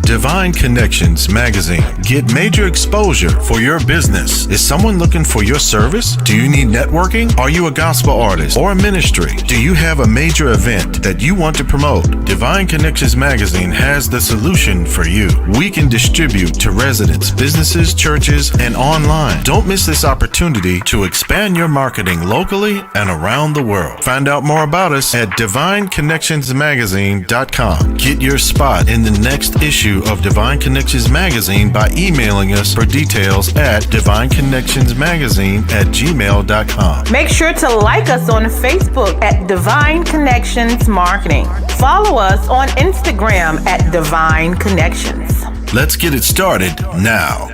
Divine Connections Magazine. Get major exposure for your business. Is someone looking for your service? Do you need networking? Are you a gospel artist or a ministry? Do you have a major event that you want to promote? Divine Connections Magazine has the solution for you. We can distribute to residents, businesses, churches, and online. Don't miss this opportunity to expand your marketing locally and around the world. Find out more about us at divineconnectionsmagazine.com. Get your spot in the next issue of Divine Connections Magazine by emailing us for details at divineconnectionsmagazine@gmail.com. Make sure to like us on Facebook at Divine Connections Marketing. Follow us on Instagram at Divine Connections. Let's get it started now.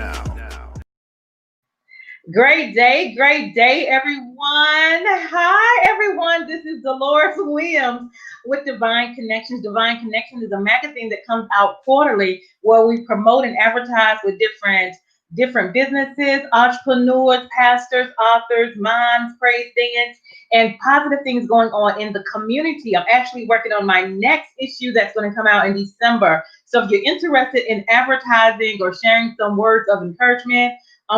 Great day, everyone. Hi, everyone. This is Dolores Williams with Divine Connections. Divine Connections is a magazine that comes out quarterly where we promote and advertise with different businesses, entrepreneurs, pastors, authors, moms, praise dance, and positive things going on in the community. I'm actually working on my next issue that's going to come out in December. So if you're interested in advertising or sharing some words of encouragement,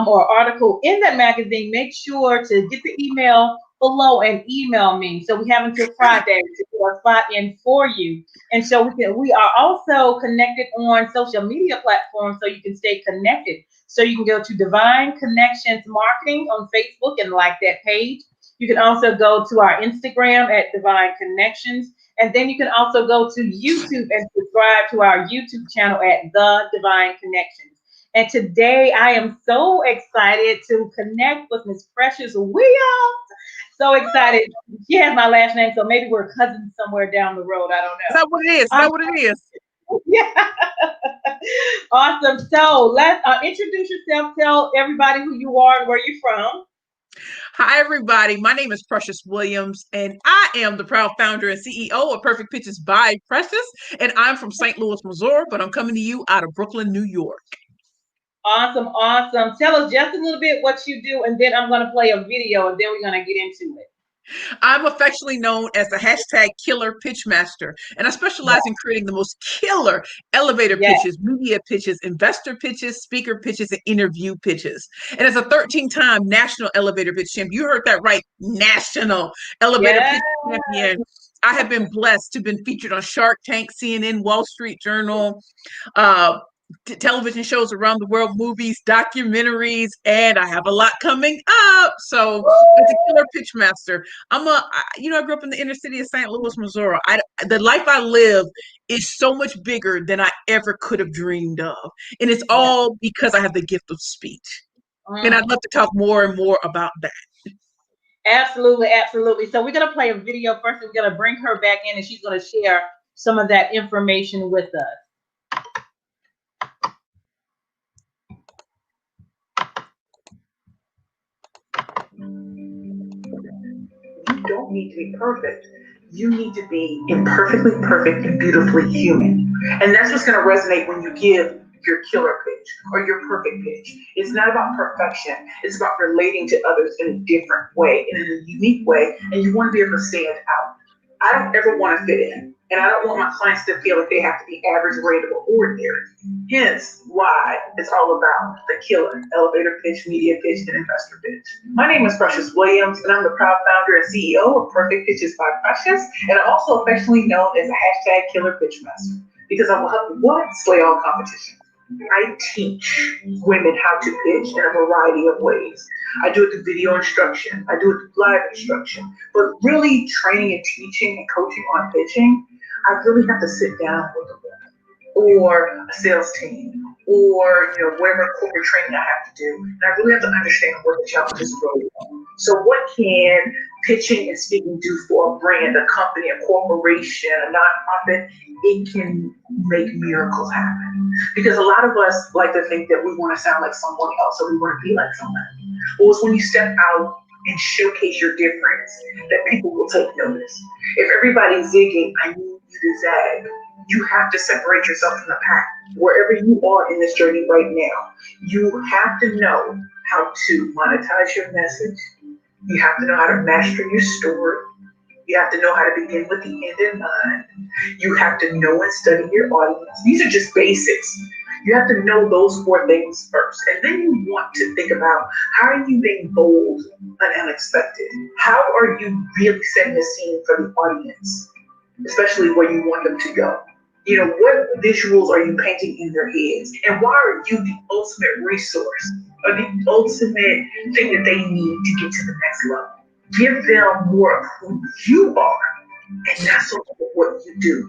or article in that magazine, make sure to get the email below and email me. So we have until Friday to put our spot in for you. And so we are also connected on social media platforms so you can stay connected. So you can go to Divine Connections Marketing on Facebook and like that page. You can also go to our Instagram at Divine Connections. And then you can also go to YouTube and subscribe to our YouTube channel at The Divine Connections. And today I am so excited to connect with Miss Precious Williams. So excited. She has my last name, so maybe we're cousins somewhere down the road. I don't know. Is that what it is? Is that what it is? Yeah. Awesome. So let's introduce yourself. Tell everybody who you are and where you're from. Hi, everybody. My name is Precious Williams, and I am the proud founder and CEO of Perfect Pitches by Precious. And I'm from St. Louis, Missouri, but I'm coming to you out of Brooklyn, New York. Awesome. Tell us just a little bit what you do, and then I'm going to play a video, and then we're going to get into it. I'm affectionately known as the #killer pitch master, and I specialize in creating the most killer elevator pitches, media pitches, investor pitches, speaker pitches, and interview pitches. And as a 13-time national elevator pitch champion, you heard that right, national elevator pitch champion. I have been blessed to have been featured on Shark Tank, CNN, Wall Street Journal, television shows around the world, movies, documentaries, and I have a lot coming up. So as a killer pitch master, I grew up in the inner city of St. Louis, Missouri. The life I live is so much bigger than I ever could have dreamed of. And it's all because I have the gift of speech. And I'd love to talk more and more about that. Absolutely. So we're going to play a video first, and we're going to bring her back in, and she's going to share some of that information with us. You don't need to be perfect. You need to be imperfectly perfect and beautifully human. And that's what's going to resonate when you give your killer pitch or your perfect pitch. It's not about perfection. It's about relating to others in a different way, in a unique way, and you want to be able to stand out. I don't ever want to fit in, and I don't want my clients to feel like they have to be average, random, or ordinary. Hence why it's all about the killer elevator pitch, media pitch, and investor pitch. My name is Precious Williams, and I'm the proud founder and CEO of Perfect Pitches by Precious, and I'm also affectionately known as a #killer pitch master because I will help you slay all competition. I teach women how to pitch in a variety of ways. I do it through video instruction. I do it through live instruction. But really training and teaching and coaching on pitching, I really have to sit down with a woman or a sales team or whatever corporate training I have to do. And I really have to understand what the challenges really are. So what can pitching and speaking do for a brand, a company, a corporation, a nonprofit? It can make miracles happen. Because a lot of us like to think that we want to sound like someone else or we want to be like somebody. Well, it's when you step out and showcase your difference that people will take notice. If everybody's zigging, I need you to zag. You have to separate yourself from the pack. Wherever you are in this journey right now, you have to know how to monetize your message. You have to know how to master your story. You have to know how to begin with the end in mind. You have to know and study your audience. These are just basics. You have to know those four things first. And then you want to think about how are you being bold and unexpected? How are you really setting the scene for the audience, especially where you want them to go? You know, what visuals are you painting in their heads? And why are you the ultimate resource or the ultimate thing that they need to get to the next level? Give them more of who you are, and that's what you do.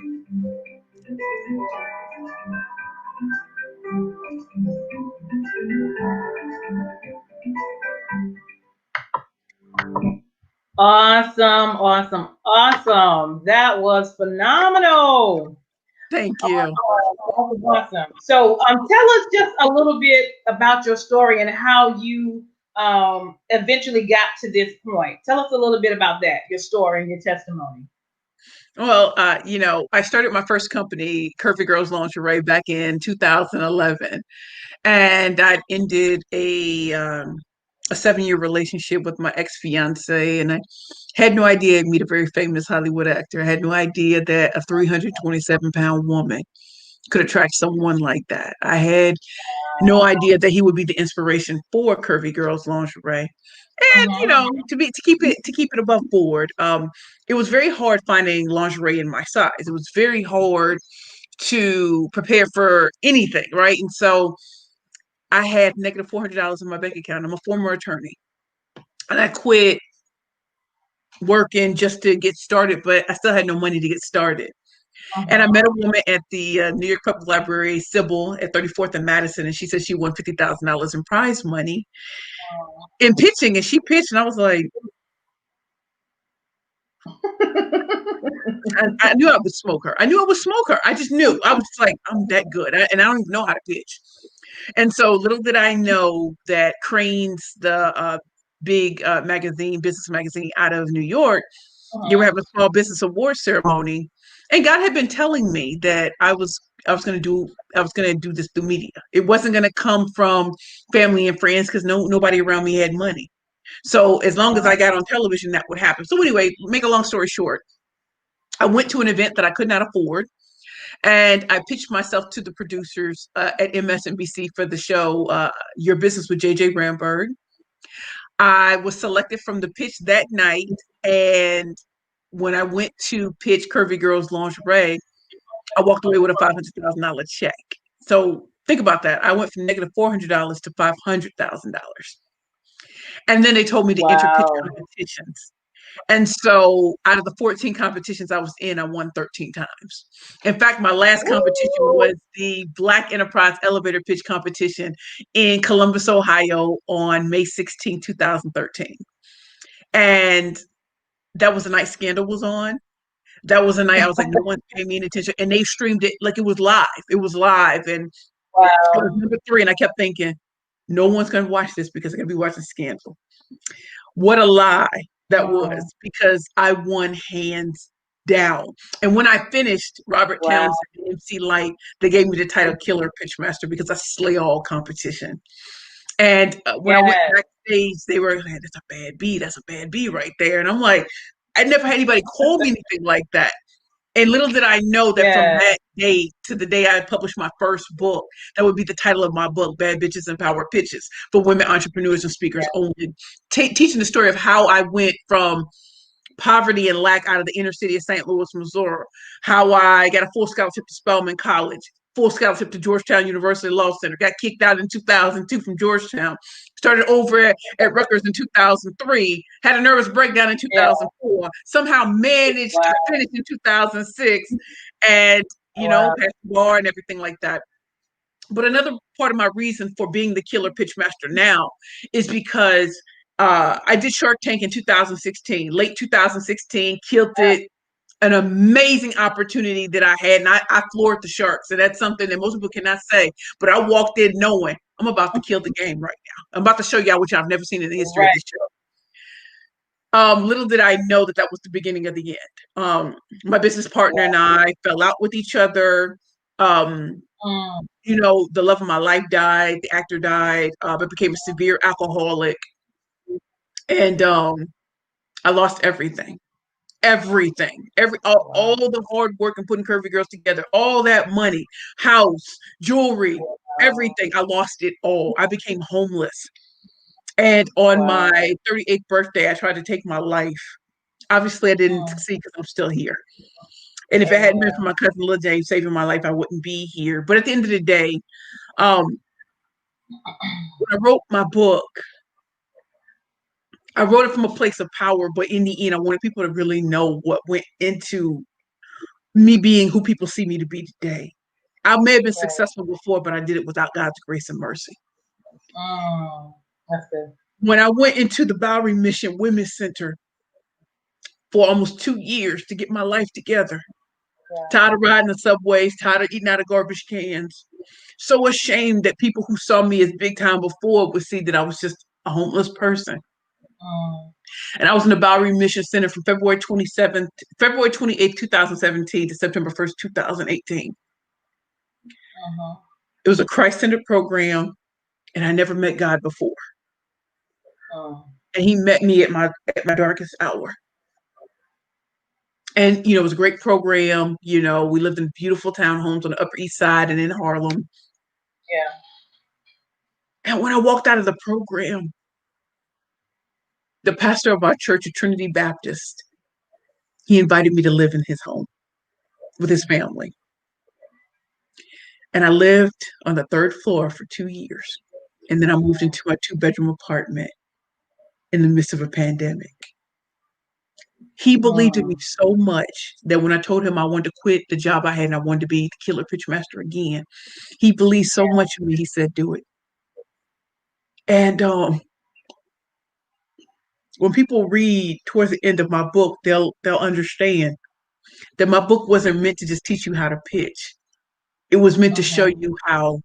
Awesome, awesome, awesome. That was phenomenal. Thank you. That was awesome. So tell us just a little bit about your story and how you eventually got to this point. Tell us a little bit about that, your story and your testimony. Well, I started my first company, Curvy Girls Lingerie, back in 2011, and I ended a 7-year relationship with my ex-fiance, and I had no idea I'd meet a very famous Hollywood actor. I had no idea that a 327-pound woman could attract someone like that. I had no idea that he would be the inspiration for Curvy Girls Lingerie. And to keep it above board, it was very hard finding lingerie in my size. It was very hard to prepare for anything, right? And so I had negative $400 in my bank account. I'm a former attorney, and I quit working just to get started, but I still had no money to get started. And I met a woman at the New York Public Library, Sybil, at 34th and Madison, and she said she won $50,000 in prize money in pitching, and she pitched, and I was like, I knew I would smoke her. I knew I would smoke her. I just knew. I was just like, I'm that good, and I don't even know how to pitch. And so little did I know that Crane's, the big business magazine out of New York, they were having a small business award ceremony, and God had been telling me that I was going to do this through media. It wasn't going to come from family and friends because nobody around me had money. So as long as I got on television, that would happen. So anyway, make a long story short, I went to an event that I could not afford, and I pitched myself to the producers at MSNBC for the show Your Business with JJ Ramberg. I was selected from the pitch that night, and when I went to pitch Curvy Girls Lingerie, I walked away with a $500,000 check. So think about that. I went from negative $400 to $500,000. And then they told me to enter pitch competitions. And so out of the 14 competitions I was in, I won 13 times. In fact, my last competition was the Black Enterprise Elevator Pitch Competition in Columbus, Ohio on May 16, 2013. And that was the night Scandal was on. That was a night I was like, no one's paying me any attention. And they streamed it like it was live. It was live. And I was number 3. And I kept thinking, no one's going to watch this because they're going to be watching Scandal. What a lie that was, because I won hands down. And when I finished, Robert Townsend and MC Light, they gave me the title Killer Pitchmaster because I slay all competition. And when I went backstage, they were like, that's a bad B. That's a bad B right there. And I'm like, I never had anybody call me anything like that. And little did I know that from that day to the day I published my first book, that would be the title of my book, Bad Bitches and Power Pitches for Women Entrepreneurs and Speakers Only, teaching the story of how I went from poverty and lack out of the inner city of St. Louis, Missouri, how I got a full scholarship to Spelman College, full scholarship to Georgetown University Law Center, got kicked out in 2002 from Georgetown, started over at Rutgers in 2003, had a nervous breakdown in 2004, somehow managed to finish in 2006, and, passed the bar and everything like that. But another part of my reason for being the killer pitchmaster now is because I did Shark Tank in 2016, late 2016, killed it. An amazing opportunity that I had, and I floored the Sharks. And that's something that most people cannot say. But I walked in knowing I'm about to kill the game right now. I'm about to show y'all what y'all have never seen in the history of this show. Little did I know that was the beginning of the end. My business partner and I fell out with each other. The love of my life died. The actor died. I became a severe alcoholic. And I lost everything. everything, all the hard work and putting Curvy Girls together, all that money, house, jewelry, everything. I lost it all. I became homeless. And on my 38th birthday, I tried to take my life. Obviously, I didn't succeed because I'm still here. And if it hadn't been for my cousin Lil James saving my life, I wouldn't be here. But at the end of the day, when I wrote my book, I wrote it from a place of power, but in the end, I wanted people to really know what went into me being who people see me to be today. I may have been successful before, but I did it without God's grace and mercy. That's good. When I went into the Bowery Mission Women's Center for almost 2 years to get my life together, tired of riding the subways, tired of eating out of garbage cans, so ashamed that people who saw me as big time before would see that I was just a homeless person. And I was in the Bowery Mission Center from February 28th, 2017 to September 1st, 2018. It was a Christ-centered program, and I never met God before. And he met me at my darkest hour. And, it was a great program. We lived in beautiful townhomes on the Upper East Side and in Harlem. And when I walked out of the program, the pastor of our church, Trinity Baptist, he invited me to live in his home with his family. And I lived on the 3rd floor for 2 years. And then I moved into my 2-bedroom apartment in the midst of a pandemic. He believed in me so much that when I told him I wanted to quit the job I had and I wanted to be the killer pitch master again, he believed so much in me, he said, do it. And when people read towards the end of my book, they'll understand that my book wasn't meant to just teach you how to pitch. It was meant to show you how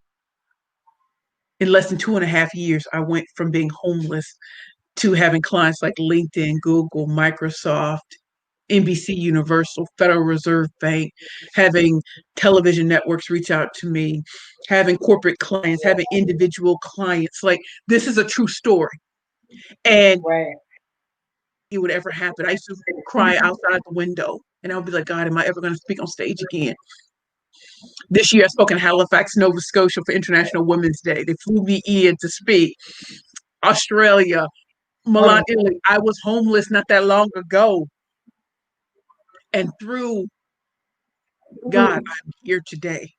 in less than 2.5 years, I went from being homeless to having clients like LinkedIn, Google, Microsoft, NBC Universal, Federal Reserve Bank, having television networks reach out to me, having corporate clients, having individual clients. Like, this is a true story. And it would ever happen. I used to cry outside the window and I would be like, God, am I ever going to speak on stage again? This year I spoke in Halifax, Nova Scotia for International Women's Day. They flew me in to speak. Australia, Milan, Italy. I was homeless not that long ago. And through God, I'm here today.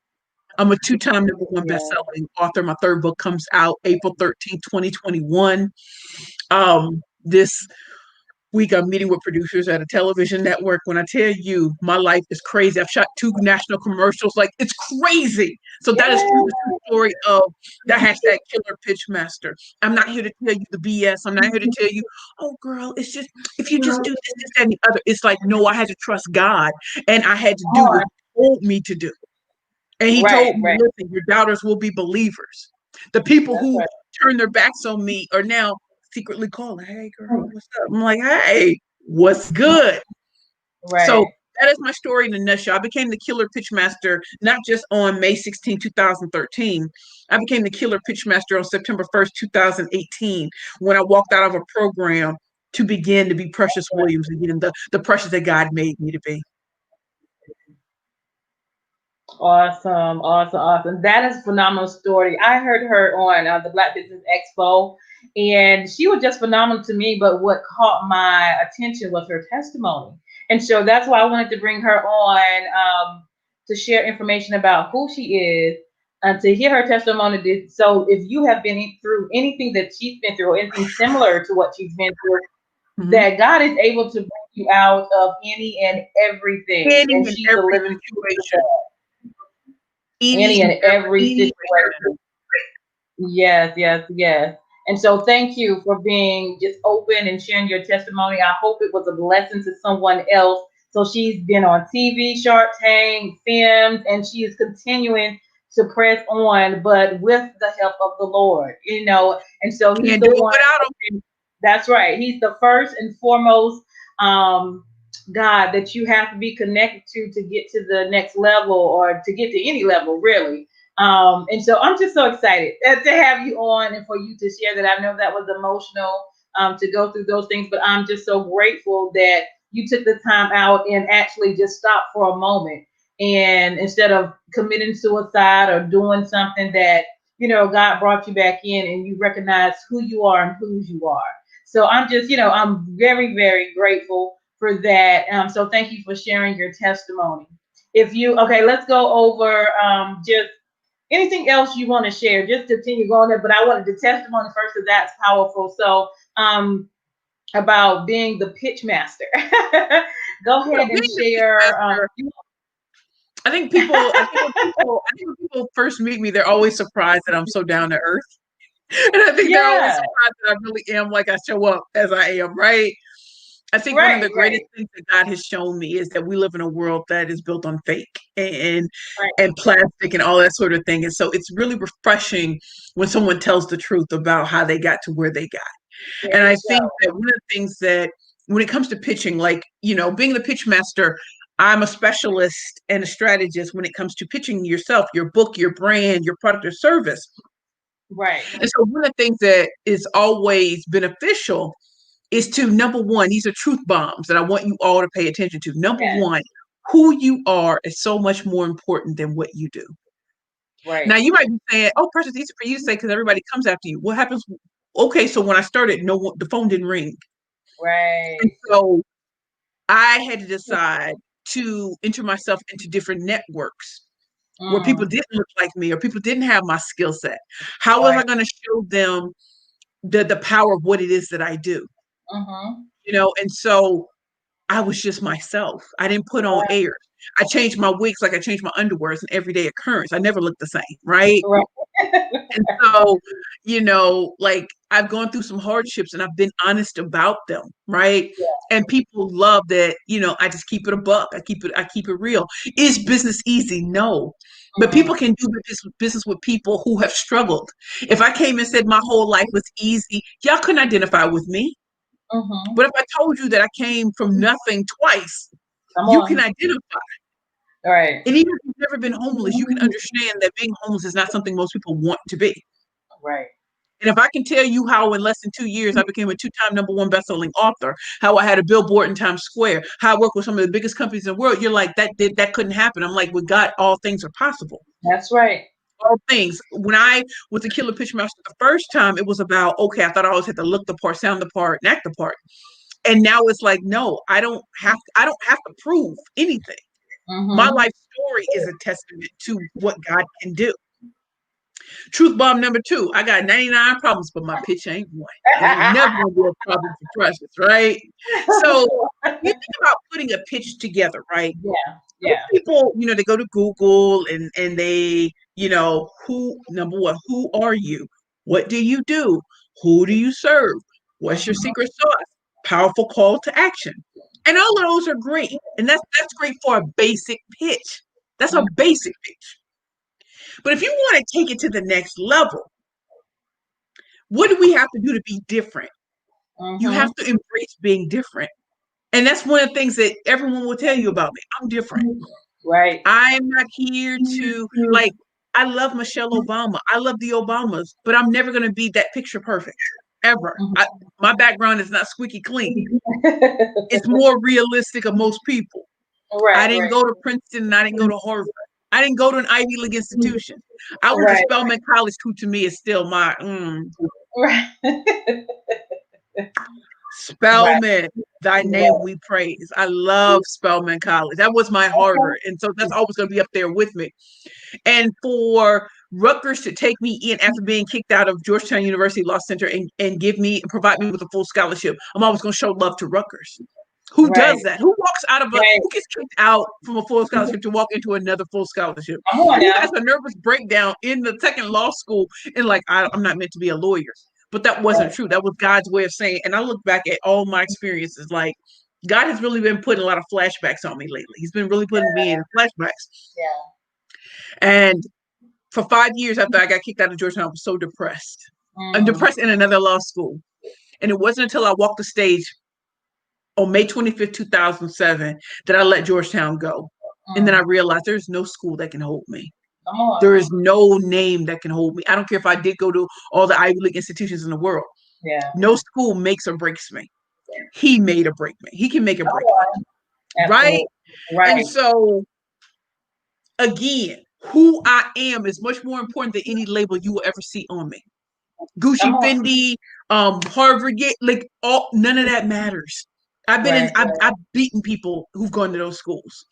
I'm a 2-time #1 best-selling author. My 3rd book comes out April 13th, 2021. This week I'm meeting with producers at a television network. When I tell you my life is crazy, I've shot 2 national commercials. Like, it's crazy. So that is the true story of the hashtag Killer Pitch Master. I'm not here to tell you the BS. I'm not here to tell you, oh girl, it's just, if you just do this, this, that, and the other. It's like, no, I had to trust God and I had to do what he told me to do. And he told me, listen, your doubters will be believers. The people who turn their backs on me are now secretly calling, hey girl, what's up? I'm like, hey, what's good? So that is my story in a nutshell. I became the Killer Pitch Master not just on May 16, 2013. I became the Killer Pitch Master on September 1st, 2018, when I walked out of a program to begin to be Precious Williams again, the Precious that God made me to be. Awesome. That is a phenomenal story. I heard her on the Black Business Expo, and she was just phenomenal to me. But what caught my attention was her testimony. And so that's why I wanted to bring her on to share information about who she is and to hear her testimony. So if you have been through anything that she's been through, or anything similar to what she's been through, that God is able to bring you out of any and everything. And she's a living situation. Any and every situation. Yes. And so thank you for being just open and sharing your testimony. I hope it was a blessing to someone else. So she's been on TV, Shark Tank, films, and she is continuing to press on, but with the help of the Lord, And so he's the one. That's right. He's the first and foremost God that you have to be connected to get to the next level, or to get to any level, really. And so I'm just so excited to have you on and for you to share that. I know that was emotional to go through those things, but I'm just so grateful that you took the time out and actually just stopped for a moment. And instead of committing suicide or doing something that, God brought you back in and you recognize who you are and whose you are. So I'm just, I'm very, very grateful for that. So thank you for sharing your testimony. Okay, let's go over just anything else you want to share. Just continue going there, but I wanted the testimony first because that's powerful. So about being the pitch master. Go ahead and share. I think when people first meet me, they're always surprised that I'm so down to earth. And I think they're always surprised that I really am like I show up as I am, right? I think one of the greatest things that God has shown me is that we live in a world that is built on fake and plastic and all that sort of thing. And so it's really refreshing when someone tells the truth about how they got to where they got. And I think that one of the things that when it comes to pitching, like, being the pitch master, I'm a specialist and a strategist when it comes to pitching yourself, your book, your brand, your product or service. Right. And so one of the things that is always beneficial is to, number one, these are truth bombs that I want you all to pay attention to. Number one, who you are is so much more important than what you do. Right. Now you might be saying, oh, Precious, easy for you to say because everybody comes after you. What happens? Okay, so when I started, the phone didn't ring. Right. And so I had to decide to enter myself into different networks where people didn't look like me or people didn't have my skill set. How was I going to show them the power of what it is that I do? And so I was just myself. I didn't put on airs. I changed my wigs like I changed my underwear. It's an everyday occurrence. I never looked the same, right? And so, like I've gone through some hardships and I've been honest about them, right? And people love that, I just keep it a buck. I keep it real. Is business easy? No. But people can do business with people who have struggled. If I came and said my whole life was easy, y'all couldn't identify with me. But if I told you that I came from nothing twice, you can identify. Right. And even if you've never been homeless, you can understand that being homeless is not something most people want to be. Right. And if I can tell you how in less than 2 years I became a 2-time #1 best-selling author, how I had a billboard in Times Square, how I work with some of the biggest companies in the world, you're like, that couldn't happen. I'm like, with God, all things are possible. That's right. All things. When I was the Killer Pitch Master the first time, it was about, okay, I thought I always had to look the part, sound the part, and act the part. And now it's like, no, I don't have to prove anything. My life story is a testament to what God can do. Truth bomb number 2. I got 99 problems, but my pitch ain't one. It ain't never gonna be a problem for Precious, right? So you think about putting a pitch together, right? Yeah. People, they go to Google and they, number one, who are you? What do you do? Who do you serve? What's your secret sauce? Powerful call to action. And all of those are great. And that's great for a basic pitch. That's a basic pitch. But if you want to take it to the next level, what do we have to do to be different? You have to embrace being different. And that's one of the things that everyone will tell you about me. I'm different. Right. I'm not here to, I love Michelle Obama. I love the Obamas, but I'm never going to be that picture perfect, ever. My background is not squeaky clean. It's more realistic of most people. Right. I didn't go to Princeton and I didn't go to Harvard. I didn't go to an Ivy League institution. I went to Spelman College, who to me is still my Spelman, thy name we praise. I love Spelman College. That was my Harvard. And so that's always going to be up there with me. And for Rutgers to take me in after being kicked out of Georgetown University Law Center and provide me with a full scholarship, I'm always going to show love to Rutgers. Who does that? Who walks out of who gets kicked out from a full scholarship to walk into another full scholarship? Who has a nervous breakdown in the second law school and I'm not meant to be a lawyer? But that wasn't true. That was God's way of saying. And I look back at all my experiences, like God has really been putting a lot of flashbacks on me lately. He's been really putting me in flashbacks. And for 5 years after I got kicked out of Georgetown, I was so depressed. I'm depressed in another law school. And it wasn't until I walked the stage on May 25th, 2007, that I let Georgetown go. And then I realized there's no school that can hold me. There is no name that can hold me. I don't care if I did go to all the Ivy League institutions in the world. No school makes or breaks me. he made or break me. He can make or break me. Right? Right. And so, again, who I am is much more important than any label you will ever see on me. Gucci, Fendi, Harvard, like none of that matters. I've beaten people who've gone to those schools.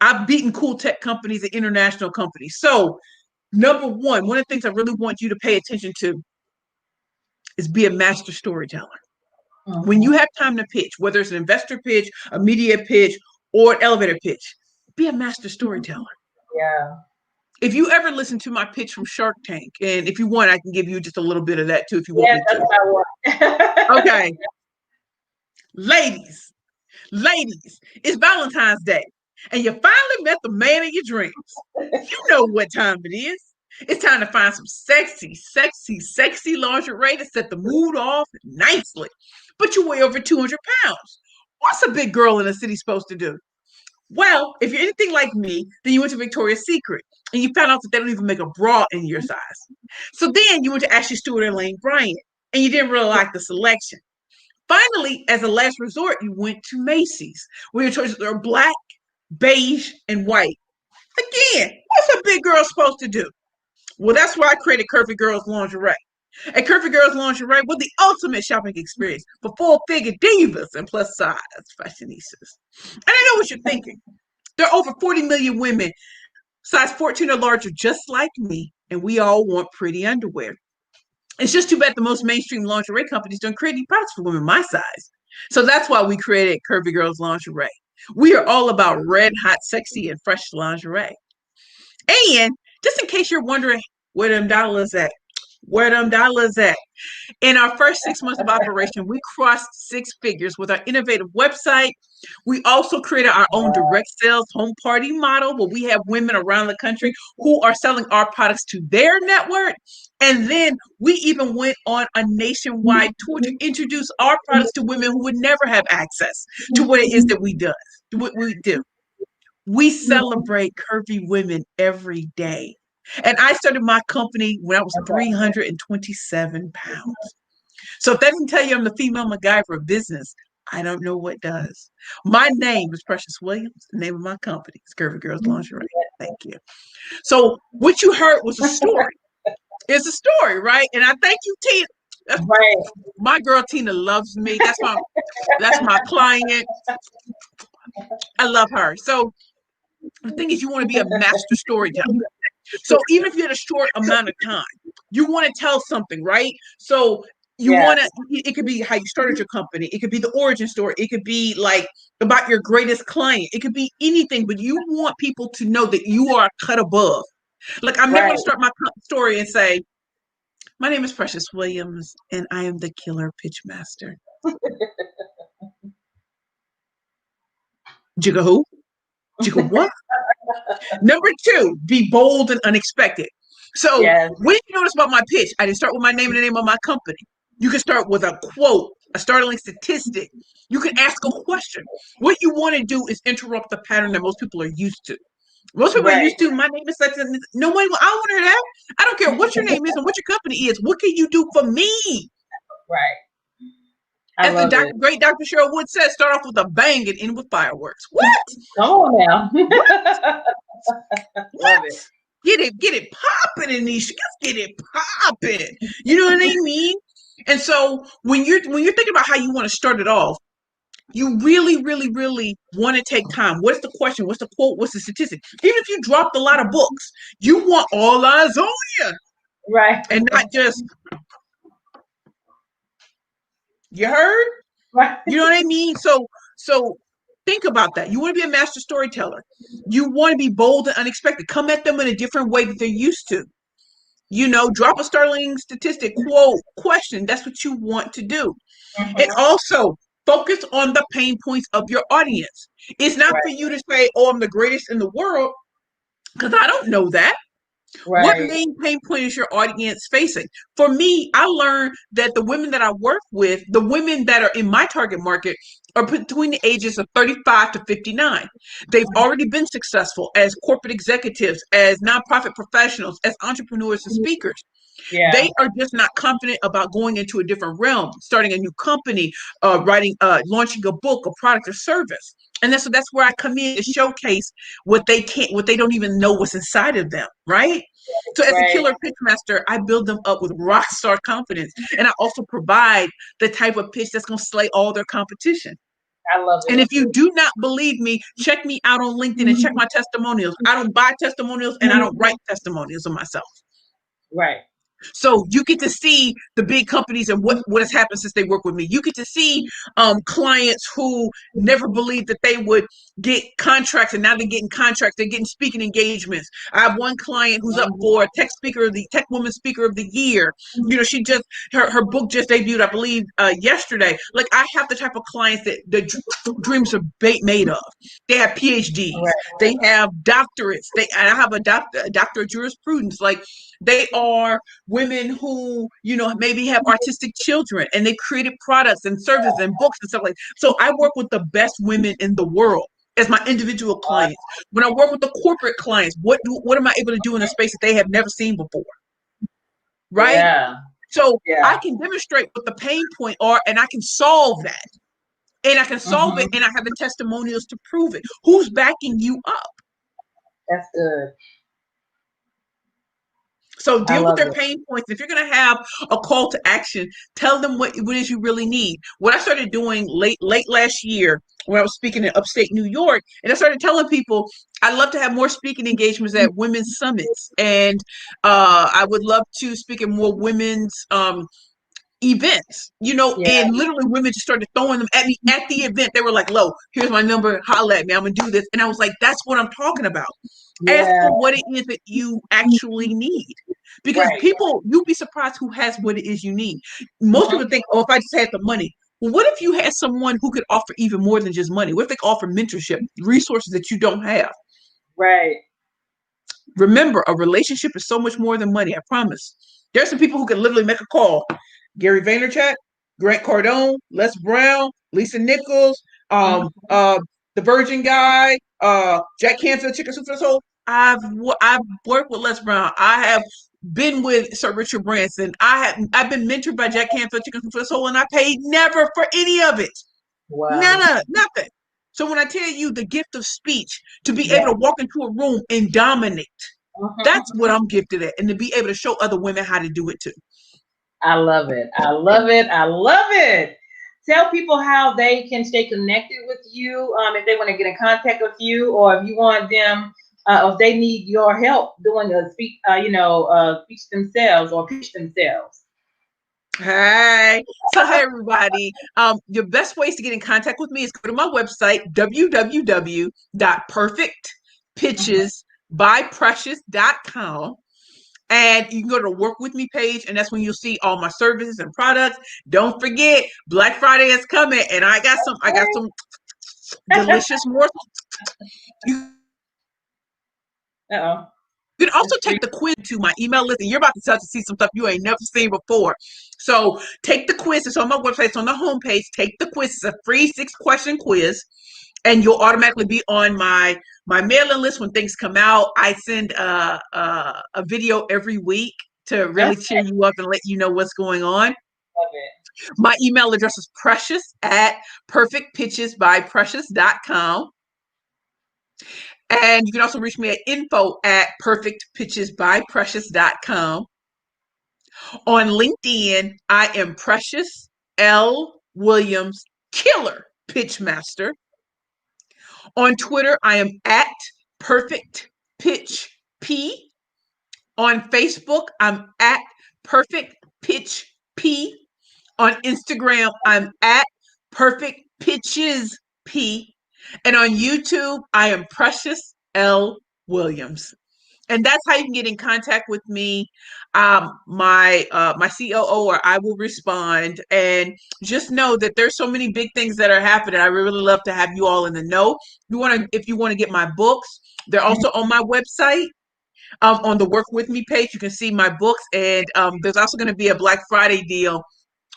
I've beaten cool tech companies and international companies. So, number one of the things I really want you to pay attention to is be a master storyteller. Mm-hmm. When you have time to pitch, whether it's an investor pitch, a media pitch, or an elevator pitch, be a master storyteller. Yeah. If you ever listen to my pitch from Shark Tank, and if you want, I can give you just a little bit of that too, if you want me to. That's what I want. Okay. Ladies, it's Valentine's Day, and you finally met the man of your dreams. You know what time it is. It's time to find some sexy lingerie to set the mood off nicely. But you weigh over 200 pounds. What's a big girl in the city supposed to do? Well, if you're anything like me, then you went to Victoria's Secret and you found out that they don't even make a bra in your size. So then you went to Ashley Stewart and Lane Bryant and you didn't really like the selection. Finally, as a last resort, you went to Macy's, where your choices are black, beige, and white. Again, what's a big girl supposed to do? Well, that's why I created Curvy Girls Lingerie. At Curvy Girls Lingerie, we're the ultimate shopping experience for full-figure divas and plus-size fashionistas. And I know what you're thinking. There are over 40 million women, size 14 or larger, just like me, and we all want pretty underwear. It's just too bad the most mainstream lingerie companies don't create any products for women my size. So that's why we created Curvy Girls Lingerie. We are all about red, hot, sexy, and fresh lingerie. And just in case you're wondering where them dollars at, in our first 6 months of operation, we crossed six figures with our innovative website. We also created our own direct sales home party model where we have women around the country who are selling our products to their network. And then we even went on a nationwide tour to introduce our products to women who would never have access to what it is that we do. We celebrate curvy women every day. And I started my company when I was 327 pounds. So if that doesn't tell you I'm the female MacGyver of business, I don't know what does. My name is Precious Williams. The name of my company is Curvy Girls Lingerie. Thank you. So what you heard was a story. It's a story, right? And I thank you, Tina. Right. My girl Tina loves me. That's my client. I love her. So the thing is, you want to be a master storyteller. So even if you had a short amount of time, you want to tell something, right? So you want to, it could be how you started your company. It could be the origin story. It could be like about your greatest client. It could be anything, but you want people to know that you are cut above. Like I'm never going to start my story and say, my name is Precious Williams and I am the killer pitch master. Jigga who? Jigga what? Number two, be bold and unexpected. So what did you notice about my pitch? I didn't start with my name and the name of my company. You can start with a quote, a startling statistic. You can ask a question. What you want to do is interrupt the pattern that most people are used to. Most people are used to, my name is such and no one, I don't want to hear that. I don't care what your name is and what your company is. What can you do for me? Right. As the great Dr. Cheryl Wood says, start off with a bang and end with fireworks. What? Come on now. Love it. Get it popping in these. Let's get it popping. You know what I mean? And so when you're thinking about how you want to start it off, you really, really, really want to take time. What's the question? What's the quote? What's the statistic? Even if you dropped a lot of books, you want all eyes on you. Right. And not just, you heard? Right. You know what I mean? So think about that. You want to be a master storyteller. You want to be bold and unexpected. Come at them in a different way that they're used to. You know, drop a startling statistic, quote, question. That's what you want to do. Mm-hmm. And also focus on the pain points of your audience. It's not for you to say, oh, I'm the greatest in the world, because I don't know that. Right. What main pain point is your audience facing? For me, I learned that the women that I work with, the women that are in my target market, are between the ages of 35 to 59. They've already been successful as corporate executives, as nonprofit professionals, as entrepreneurs and speakers. Yeah. They are just not confident about going into a different realm, starting a new company, launching a book, a product or service. And that's where I come in to showcase what they don't even know what's inside of them, right? So as a Right. killer pitch master, I build them up with rock star confidence. And I also provide the type of pitch that's going to slay all their competition. I love it. And if you do not believe me, check me out on LinkedIn and check my testimonials. I don't buy testimonials and I don't write testimonials of myself. Right. So you get to see the big companies and what has happened since they work with me. You get to see clients who never believed that they would get contracts, and now they're getting contracts. They're getting speaking engagements. I have one client who's up for Tech Woman Speaker of the Year. You know, she just her book just debuted, I believe, yesterday. Like, I have the type of clients that the dreams are made of. They have PhDs. Right. They have doctorates. I have a doctor of jurisprudence. Like, they are women who, you know, maybe have artistic children and they created products and services and books and stuff like that. So I work with the best women in the world as my individual clients. When I work with the corporate clients, what am I able to do in a space that they have never seen before? Right? Yeah. So Yeah. I can demonstrate what the pain point are, and I can solve that. And I can solve it, and I have the testimonials to prove it. Who's backing you up? That's good. So deal with their pain points. If you're going to have a call to action, tell them what it is you really need. What I started doing late last year when I was speaking in upstate New York, and I started telling people I'd love to have more speaking engagements at women's summits, and I would love to speak at more women's events, you know, and literally women just started throwing them at me at the event. They were like, "Lo, here's my number, holla at me, I'm gonna do this." And I was like, that's what I'm talking about. Ask for what it is that you actually need. Because people, you'll be surprised who has what it is you need. Most people think, oh, if I just had the money. Well, what if you had someone who could offer even more than just money? What if they could offer mentorship, resources that you don't have? Right. Remember, a relationship is so much more than money, I promise. There's some people who can literally make a call. Gary Vaynerchuk, Grant Cardone, Les Brown, Lisa Nichols, the Virgin guy, Jack Canfield, Chicken Soup for the Soul. I've worked with Les Brown. I have been with Sir Richard Branson. I've been mentored by Jack Canfield, Chicken Soup for the Soul, and I paid never for any of it. Wow. Nothing. So when I tell you the gift of speech, to be able to walk into a room and dominate, that's what I'm gifted at, and to be able to show other women how to do it too. I love it. I love it. I love it. Tell people how they can stay connected with you, if they want to get in contact with you, or if you want them, if they need your help doing a speech themselves or pitch themselves. Hey, so hey everybody. Your best ways to get in contact with me is go to my website, www.perfectpitchesbyprecious.com. And you can go to the work with me page, and that's when you'll see all my services and products. Don't forget, Black Friday is coming, and I got some delicious morsels. You can also take the quiz to my email list, and you're about to see some stuff you ain't never seen before. So take the quiz. It's on my website. It's on the homepage. Take the quiz. It's a free 6-question quiz, and you'll automatically be on my mailing list when things come out. I send a video every week to really cheer you up and let you know what's going on. My email address is precious@perfectpitchesbyprecious.com. And you can also reach me at info@perfectpitchesbyprecious.com. On LinkedIn, I am Precious L. Williams, Killer Pitchmaster. On Twitter, I am at Perfect Pitch P. On Facebook, I'm at Perfect Pitch P. On Instagram, I'm at Perfect Pitches P. And on YouTube, I am Precious L. Williams. And that's how you can get in contact with me. My COO or I will respond. And just know that there's so many big things that are happening. I really love to have you all in the know. If you want to get my books, they're also on my website. On the Work With Me page, you can see my books. And there's also going to be a Black Friday deal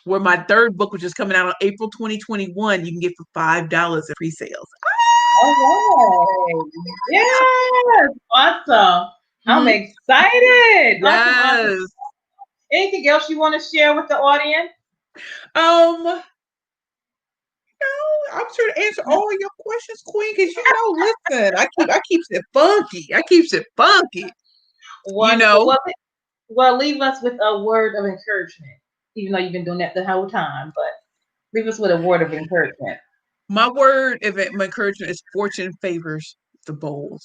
where my third book, which is coming out on April 2021, you can get for $5 in pre-sales. All right. Yes. Awesome. I'm excited. Yes. Anything else you want to share with the audience? No, I'm sure to answer all your questions, Queen, because listen, I keeps it funky. I keeps it funky. Wonderful. Well, leave us with a word of encouragement, even though you've been doing that the whole time, but leave us with a word of encouragement. My word of encouragement is fortune favors the bold.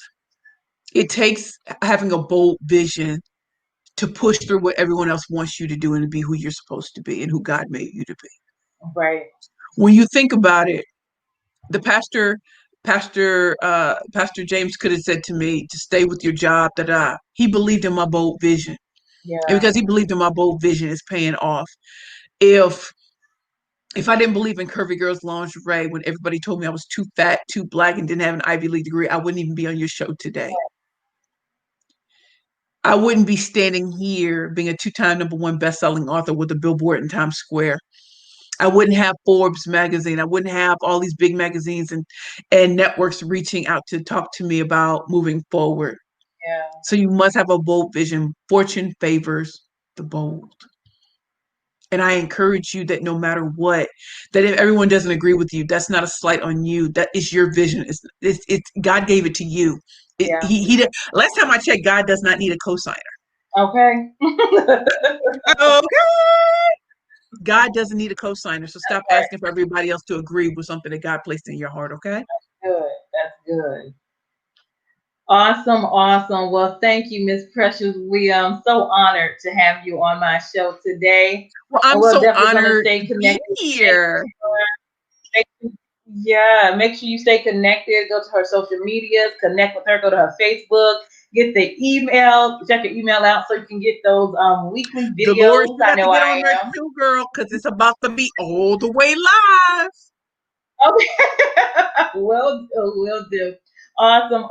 It takes having a bold vision to push through what everyone else wants you to do and to be who you're supposed to be and who God made you to be. Right. When you think about it, the Pastor James could have said to me to stay with your job, He believed in my bold vision. Yeah. And because he believed in my bold vision, it's paying off. If I didn't believe in curvy girls lingerie when everybody told me I was too fat, too black, and didn't have an Ivy League degree, I wouldn't even be on your show today. I wouldn't be standing here being a 2-time #1 best-selling author with a billboard in Times Square. I wouldn't have Forbes magazine. I wouldn't have all these big magazines and networks reaching out to talk to me about moving forward. Yeah. So you must have a bold vision. Fortune favors the bold. And I encourage you that no matter what, that if everyone doesn't agree with you, that's not a slight on you. That is your vision. It's God gave it to you. He last time I checked, God does not need a cosigner. Okay. Okay. God doesn't need a cosigner. So stop asking for everybody else to agree with something that God placed in your heart. Okay. Good. That's good. Awesome. Well, thank you, Miss Precious Williams. So honored to have you on my show today. Well, I'm so honored to be here. Yeah, make sure you stay connected. Go to her social medias, connect with her, go to her Facebook, get the email, check your email out so you can get those weekly videos. Dolores, you have to get on there too, girl, because it's about to be all the way live. Okay. Will do. Awesome.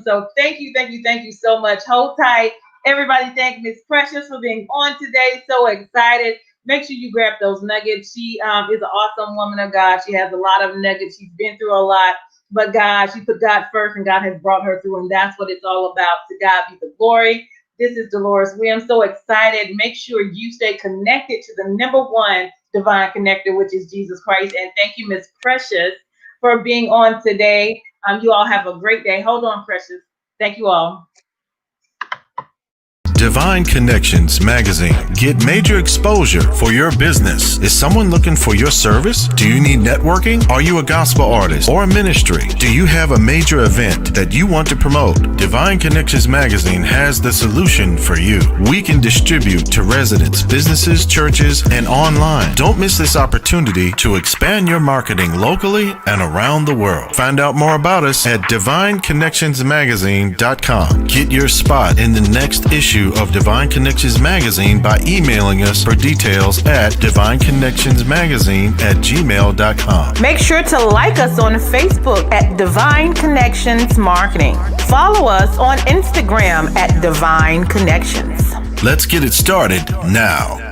So thank you so much. Hold tight. Everybody, thank Miss Precious for being on today. So excited. Make sure you grab those nuggets. She is an awesome woman of God. She has a lot of nuggets. She's been through a lot, but she put God first, and God has brought her through, and that's what it's all about. To God be the glory. This is Dolores Williams. So excited. Make sure you stay connected to the #1 divine connector, which is Jesus Christ. And thank you, Miss Precious, for being on today. You all have a great day. Hold on, Precious. Thank you all. Divine Connections Magazine. Get major exposure for your business. Is someone looking for your service? Do you need networking? Are you a gospel artist or a ministry? Do you have a major event that you want to promote? Divine Connections Magazine has the solution for you. We can distribute to residents, businesses, churches, and online. Don't miss this opportunity to expand your marketing locally and around the world. Find out more about us at divineconnectionsmagazine.com. Get your spot in the next issue of Divine Connections Magazine by emailing us for details at divineconnectionsmagazine@gmail.com. Make sure to like us on Facebook at Divine Connections Marketing. Follow us on Instagram at Divine Connections. Let's get it started now.